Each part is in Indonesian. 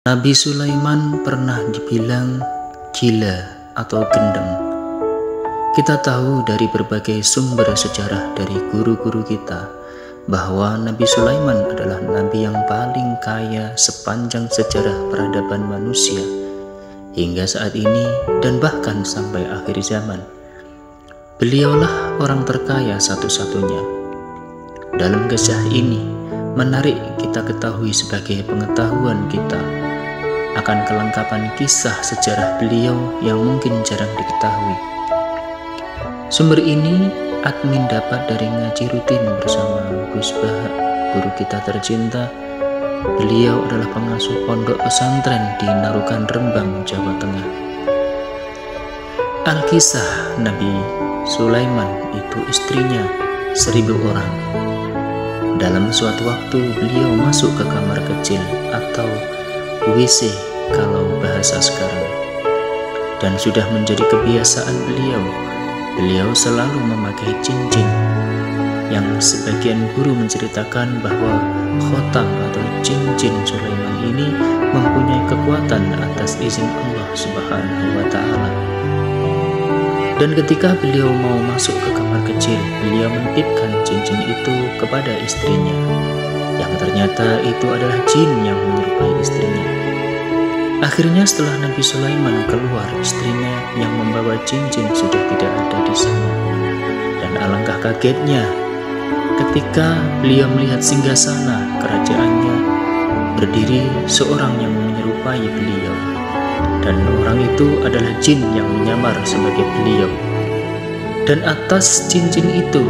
Nabi Sulaiman pernah dibilang gila atau gendeng. Kita tahu dari berbagai sumber sejarah dari guru-guru kita bahwa Nabi Sulaiman adalah nabi yang paling kaya sepanjang sejarah peradaban manusia hingga saat ini dan bahkan sampai akhir zaman. Beliaulah orang terkaya satu-satunya. Dalam kisah ini menarik kita ketahui sebagai pengetahuan kita akan kelengkapan kisah sejarah beliau yang mungkin jarang diketahui. Sumber ini admin dapat dari ngaji rutin bersama Gus Bah, guru kita tercinta. Beliau adalah pengasuh pondok pesantren di Narukan, Rembang, Jawa Tengah. Alkisah Nabi Sulaiman itu istrinya 1000 orang. Dalam suatu waktu beliau masuk ke kamar kecil atau WC kalau bahasa sekarang, dan sudah menjadi kebiasaan beliau selalu memakai cincin yang sebagian guru menceritakan bahwa khotam atau cincin Sulaiman ini mempunyai kekuatan atas izin Allah Subhanahu wa Ta'ala. Dan ketika beliau mau masuk ke kamar kecil, beliau menitipkan cincin itu kepada istrinya, yang ternyata itu adalah jin yang menyerupai istrinya. Akhirnya setelah Nabi Sulaiman keluar, istrinya yang membawa cincin sudah tidak ada di sana. Dan alangkah kagetnya ketika beliau melihat singgasana kerajaannya berdiri seorang yang menyerupai beliau. Dan orang itu adalah jin yang menyamar sebagai beliau. Dan atas cincin itu,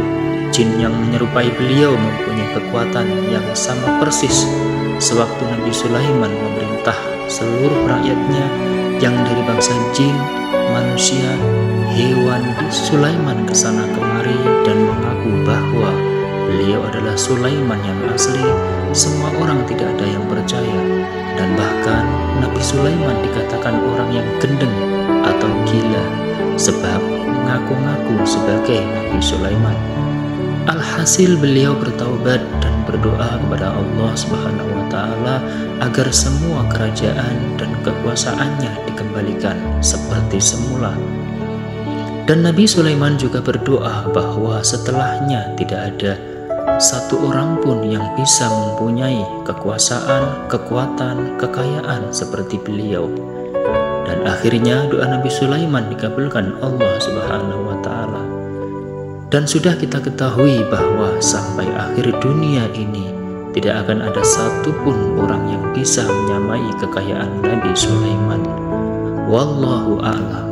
jin yang menyerupai beliau mempunyai kekuatan yang sama persis sewaktu Nabi Sulaiman memerintah seluruh rakyatnya yang dari bangsa jin, manusia, hewan. Sulaiman kesana kemari dan mengaku bahwa beliau adalah Sulaiman yang asli. Semua orang tidak ada yang percaya, dan bahkan Nabi Sulaiman dikatakan orang yang gendeng atau gila sebab mengaku-ngaku sebagai Nabi Sulaiman. Alhasil beliau bertaubat dan berdoa kepada Allah Subhanahu wa Ta'ala agar semua kerajaan dan kekuasaannya dikembalikan seperti semula. Dan Nabi Sulaiman juga berdoa bahwa setelahnya tidak ada satu orang pun yang bisa mempunyai kekuasaan, kekuatan, kekayaan seperti beliau. Dan akhirnya doa Nabi Sulaiman dikabulkan Allah Subhanahu wa Ta'ala. Dan sudah kita ketahui bahwa sampai akhir dunia ini tidak akan ada satupun orang yang bisa menyamai kekayaan Nabi Sulaiman. Wallahu a'lam.